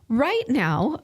Right now,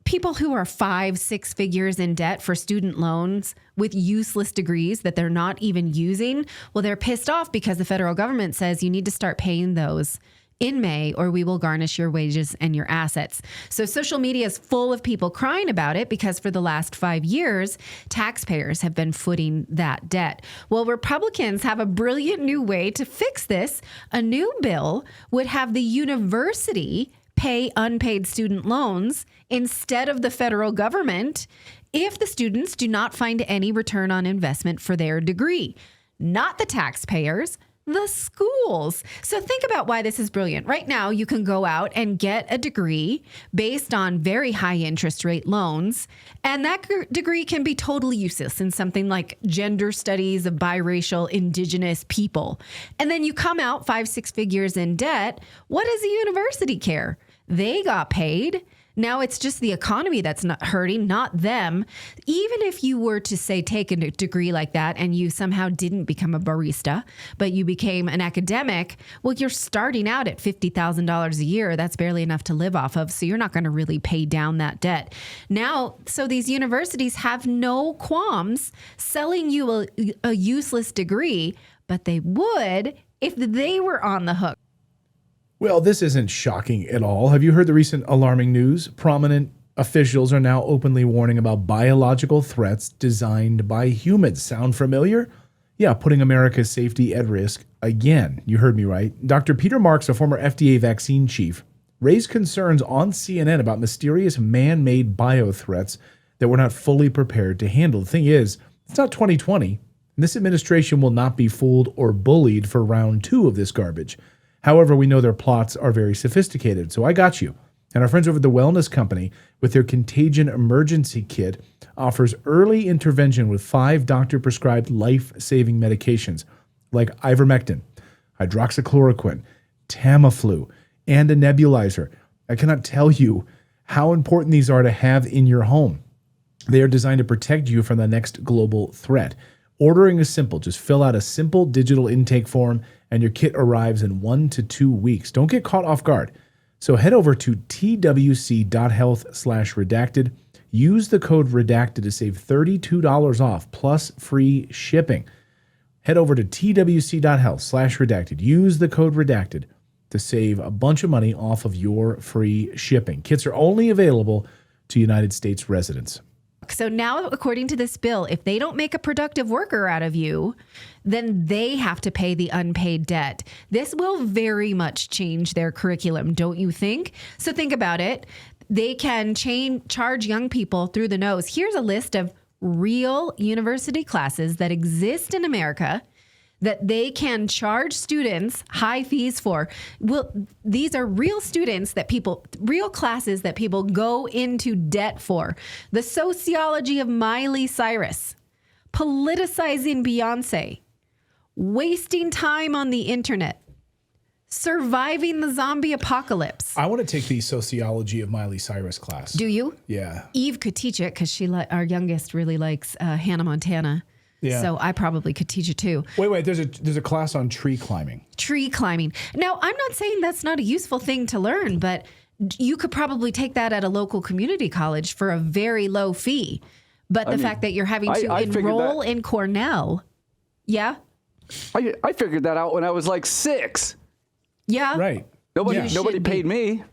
people who are 5-6 figures in debt for student loans with useless degrees that they're not even using, well, they're pissed off because the federal government says you need to start paying those in May or we will garnish your wages and your assets. So social media is full of people crying about it because for the last 5 years, taxpayers have been footing that debt. Well, Republicans have a brilliant new way to fix this. A new bill would have the university pay unpaid student loans instead of the federal government if the students do not find any return on investment for their degree. Not the taxpayers, the schools. So think about why this is brilliant. Right now, you can go out and get a degree based on very high interest rate loans, and that degree can be totally useless in something like gender studies of biracial indigenous people. And then you come out 5-6 figures in debt. What does the university care? They got paid. Now it's just the economy that's not hurting, not them. Even if you were to say take a degree like that and you somehow didn't become a barista, but you became an academic, well, you're starting out at $50,000 a year. That's barely enough to live off of. So you're not going to really pay down that debt. Now, so these universities have no qualms selling you a useless degree, but they would if they were on the hook. Well, this isn't shocking at all. Have you heard the recent alarming news? Prominent officials are now openly warning about biological threats designed by humans. Sound familiar? Yeah, putting America's safety at risk again. You heard me right. Dr. Peter Marks, a former FDA vaccine chief, raised concerns on CNN about mysterious man-made biothreats that we're not fully prepared to handle. The thing is, it's not 2020, and this administration will not be fooled or bullied for round 2 of this garbage. However, we know their plots are very sophisticated, so I got you. And our friends over at the Wellness Company, with their Contagion Emergency Kit, offers early intervention with 5 doctor-prescribed life-saving medications like ivermectin, hydroxychloroquine, Tamiflu, and a nebulizer. I cannot tell you how important these are to have in your home. They are designed to protect you from the next global threat. Ordering is simple. Just fill out a simple digital intake form and your kit arrives in 1 to 2 weeks. Don't get caught off guard. So head over to twc.health/redacted. Use the code redacted to save $32 off plus free shipping. Head over to twc.health/redacted. Use the code redacted to save a bunch of money off of your free shipping. Kits are only available to United States residents. So now, according to this bill, if they don't make a productive worker out of you, then they have to pay the unpaid debt. This will very much change their curriculum, don't you think? So think about it. They can charge young people through the nose. Here's a list of real university classes that exist in America that they can charge students high fees for. Well, these are real real classes that people go into debt for. The sociology of Miley Cyrus, politicizing Beyonce, wasting time on the internet, surviving the zombie apocalypse. I want to take the sociology of Miley Cyrus class. Do you? Yeah. Eve could teach it because our youngest really likes Hannah Montana. Yeah. So I probably could teach it too. Wait. There's a class on tree climbing. Tree climbing. Now, I'm not saying that's not a useful thing to learn, but you could probably take that at a local community college for a very low fee. But the fact that you're having to enroll in Cornell. Yeah? I figured that out when I was like 6. Yeah. Right. Nobody paid me.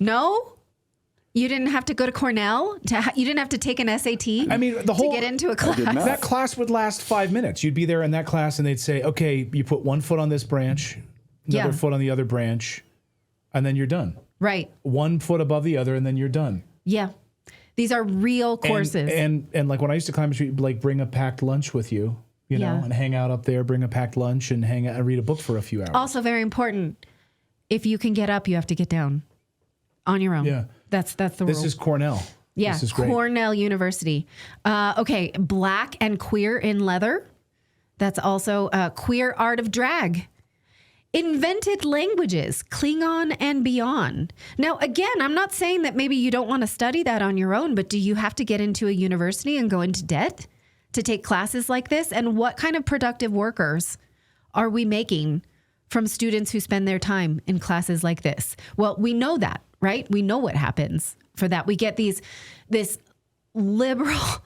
No? You didn't have to go to Cornell? You didn't have to take an SAT to get into a class? That class would last 5 minutes. You'd be there in that class and they'd say, okay, you put 1 foot on this branch, another foot on the other branch, and then you're done. Right. 1 foot above the other, and then you're done. Yeah. These are real courses. And like when I used to climb a tree, like bring a packed lunch with you, you know, and hang out up there, bring a packed lunch and hang out and read a book for a few hours. Also very important, if you can get up, you have to get down on your own. Yeah. That's the rule. This is Cornell. Yeah, this is great. Cornell University. Okay, Black and Queer in Leather. That's also Queer Art of Drag. Invented languages, Klingon and beyond. Now, again, I'm not saying that maybe you don't want to study that on your own, but do you have to get into a university and go into debt to take classes like this? And what kind of productive workers are we making from students who spend their time in classes like this? Well, we know that right? We know what happens for that. We get this liberal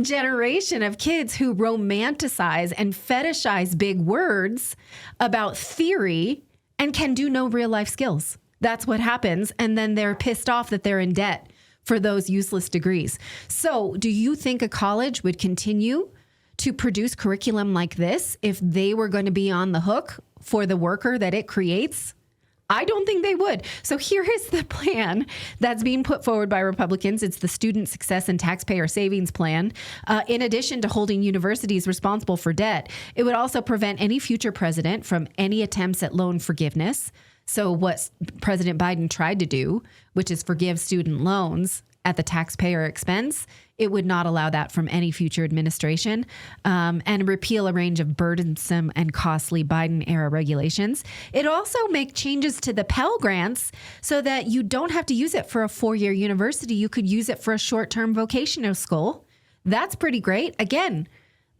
generation of kids who romanticize and fetishize big words about theory and can do no real life skills. That's what happens. And then they're pissed off that they're in debt for those useless degrees. So do you think a college would continue to produce curriculum like this if they were going to be on the hook for the worker that it creates? I don't think they would. So here is the plan that's being put forward by Republicans. It's the Student Success and Taxpayer Savings Plan. In addition to holding universities responsible for debt, it would also prevent any future president from any attempts at loan forgiveness. So what President Biden tried to do, which is forgive student loans at the taxpayer expense, it would not allow that from any future administration, and repeal a range of burdensome and costly Biden-era regulations. It also make changes to the Pell Grants so that you don't have to use it for a 4-year university. You could use it for a short-term vocational school. That's pretty great. Again,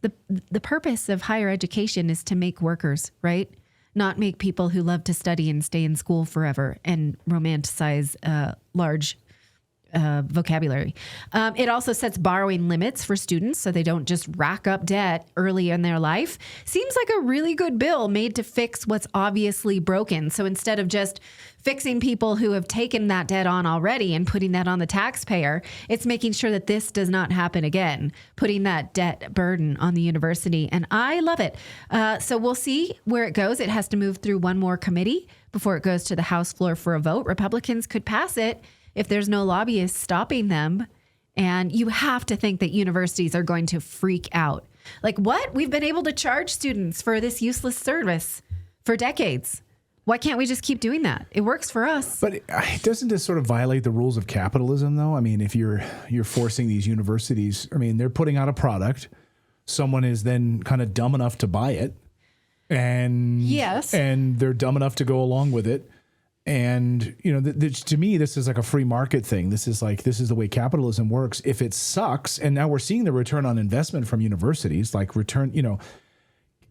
the purpose of higher education is to make workers, right? Not make people who love to study and stay in school forever and romanticize large vocabulary. It also sets borrowing limits for students so they don't just rack up debt early in their life. Seems like a really good bill made to fix what's obviously broken. So instead of just fixing people who have taken that debt on already and putting that on the taxpayer, it's making sure that this does not happen again, putting that debt burden on the university. And I love it. So we'll see where it goes. It has to move through one more committee before it goes to the House floor for a vote. Republicans could pass it if there's no lobbyists stopping them. And you have to think that universities are going to freak out. Like, what? We've been able to charge students for this useless service for decades. Why can't we just keep doing that? It works for us. But doesn't this sort of violate the rules of capitalism, though? I mean, if you're forcing these universities, I mean, they're putting out a product. Someone is then kind of dumb enough to buy it. And yes, and they're dumb enough to go along with it. And, you know, to me, this is like a free market thing. This is the way capitalism works. If it sucks, and now we're seeing the return on investment from universities, like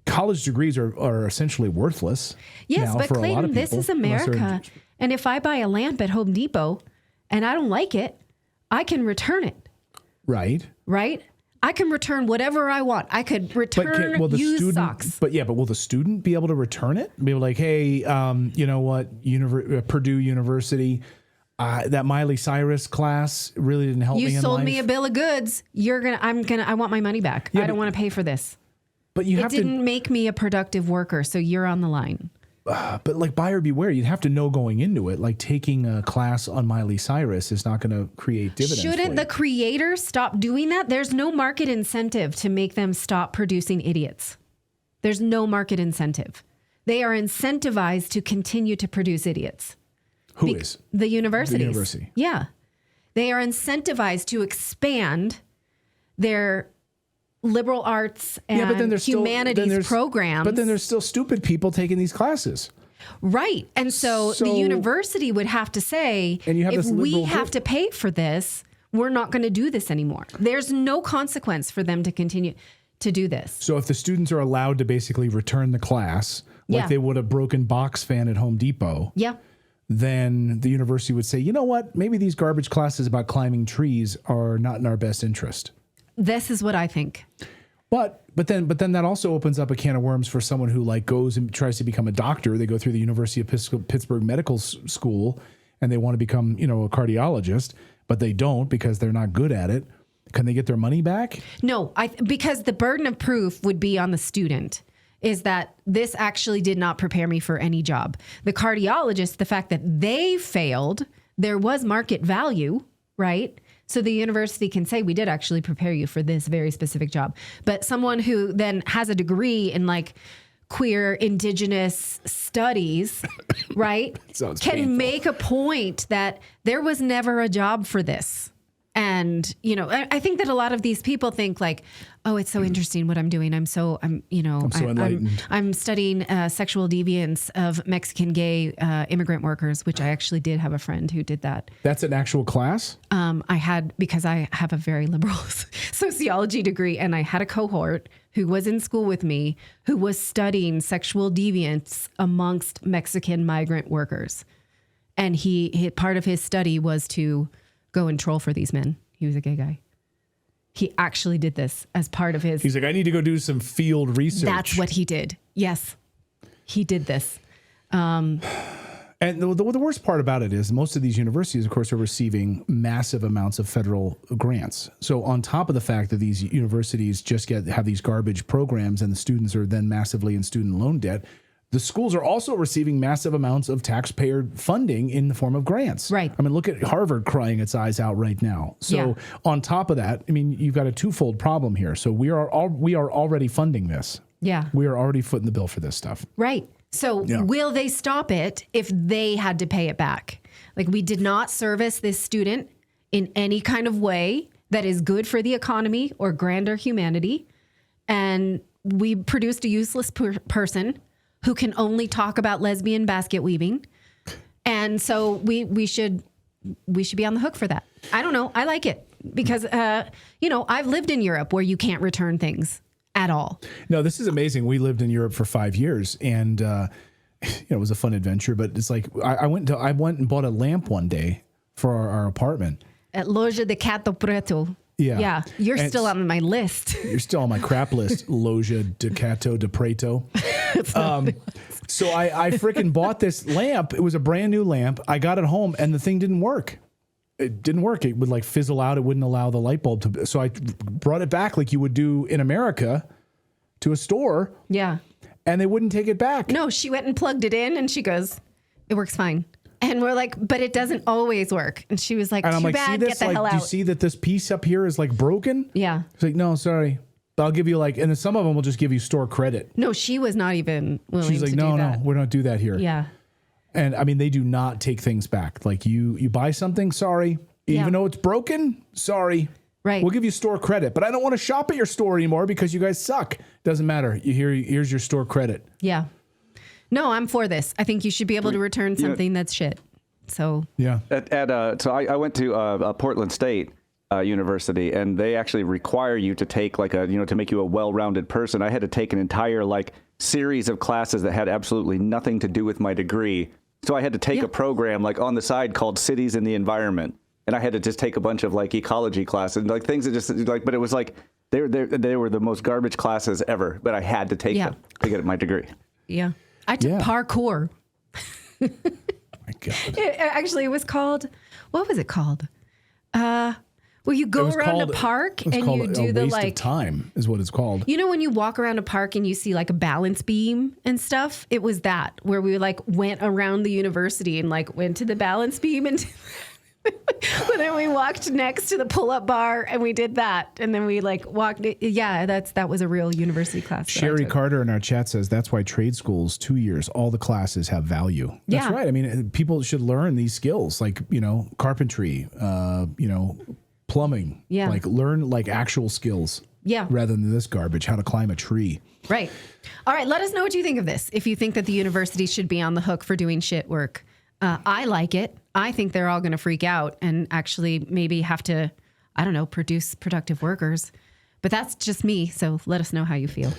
college degrees are essentially worthless. Yes, but for a lot of Clayton, this people, is America. And if I buy a lamp at Home Depot and I don't like it, I can return it. Right. Right? I can return whatever I want. I could return used socks. But will the student be able to return it? Be like, hey, you know what, Purdue University, that Miley Cyrus class really didn't help me in life. You sold me a bill of goods. I want my money back. I don't want to pay for this. But it didn't make me a productive worker, so you're on the line. But like, buyer beware. You'd have to know going into it, like taking a class on Miley Cyrus is not going to create dividends. Shouldn't the creators stop doing that? There's no market incentive to make them stop producing idiots. There's no market incentive. They are incentivized to continue to produce idiots. Who is? The universities. The university. Yeah. They are incentivized to expand their liberal arts and humanities programs. But then there's still stupid people taking these classes. Right. And so the university would have to say, if we have to pay for this, we're not going to do this anymore. There's no consequence for them to continue to do this. So if the students are allowed to basically return the class, like they would a broken box fan at Home Depot, then the university would say, you know what, maybe these garbage classes about climbing trees are not in our best interest. This is what I think. But then that also opens up a can of worms for someone who like goes and tries to become a doctor. They go through the University of Pittsburgh Medical School and they want to become, a cardiologist, but they don't because they're not good at it. Can they get their money back? No, because the burden of proof would be on the student, is that this actually did not prepare me for any job. The cardiologist, the fact that they failed, there was market value, right? So the university can say, we did actually prepare you for this very specific job. But someone who then has a degree in like queer indigenous studies, right, can painful. make a point that there was never a job for this. And, I think that a lot of these people think like, oh, it's so interesting what I'm doing. I'm so enlightened. I'm studying sexual deviance of Mexican gay immigrant workers, which I actually did have a friend who did that. That's an actual class? Because I have a very liberal sociology degree, and I had a cohort who was in school with me who was studying sexual deviance amongst Mexican migrant workers. And part of his study was to go and troll for these men. He was a gay guy. He actually did this as part of his. He's like, I need to go do some field research. That's what he did. Yes, he did this. And the worst part about it is most of these universities, of course, are receiving massive amounts of federal grants. So on top of the fact that these universities just have these garbage programs and the students are then massively in student loan debt, the schools are also receiving massive amounts of taxpayer funding in the form of grants. Right. I mean, look at Harvard crying its eyes out right now. So on top of that, I mean, you've got a twofold problem here. So we are already funding this. Yeah. We are already footing the bill for this stuff. Right. So will they stop it if they had to pay it back? Like, we did not service this student in any kind of way that is good for the economy or grander humanity. And we produced a useless person who can only talk about lesbian basket weaving. And so we should be on the hook for that. I don't know. I like it because, I've lived in Europe where you can't return things at all. No, this is amazing. We lived in Europe for 5 years and, it was a fun adventure, but it's like, I went and bought a lamp one day for our apartment. At Loja de Cato Preto. Yeah. Yeah. You're still on my list. You're still on my crap list, Loja de Cato de Preto. So I freaking bought this lamp. It was a brand new lamp. I got it home and the thing didn't work. It didn't work. It would like fizzle out. It wouldn't allow the light bulb to. So I brought it back like you would do in America to a store. Yeah. And they wouldn't take it back. No, she went and plugged it in and she goes, it works fine. And we're like, but it doesn't always work. And she was like, and I'm too like, bad, see this? get the Like, hell out. do you see that this piece up here is like broken? Yeah. It's like, no, sorry. But I'll give you like, and then some of them will just give you store credit. No, she was not even willing She's like, to no, do that. we don't do that here. Yeah. And I mean, they do not take things back. Like you buy something, sorry. Even though it's broken, sorry. Right. We'll give you store credit, but I don't want to shop at your store anymore because you guys suck. Doesn't matter. Here's your store credit. Yeah. No, I'm for this. I think you should be able to return something that's shit. So yeah. So I went to Portland State University, and they actually require you to take to make you a well-rounded person. I had to take an entire series of classes that had absolutely nothing to do with my degree. So I had to take a program on the side called Cities and the Environment. And I had to just take a bunch of ecology classes, things that just but it was they were the most garbage classes ever, but I had to take them to get my degree. Yeah. I took parkour. My God. It was called, what was it called? Well, you go around a park and you do the waste of time is what it's called. You know when you walk around a park and you see a balance beam and stuff? It was that where we went around the university and went to the balance beam and but then we walked next to the pull-up bar and we did that. And then we walked. Yeah, that was a real university class. Sherry Carter in our chat says that's why trade schools, 2 years, all the classes have value. That's right. I mean, people should learn these skills carpentry, plumbing. Yeah. Learn actual skills. Yeah. Rather than this garbage, how to climb a tree. Right. All right. Let us know what you think of this. If you think that the university should be on the hook for doing shit work. I like it. I think they're all going to freak out and actually maybe have to, produce productive workers. But that's just me. So let us know how you feel.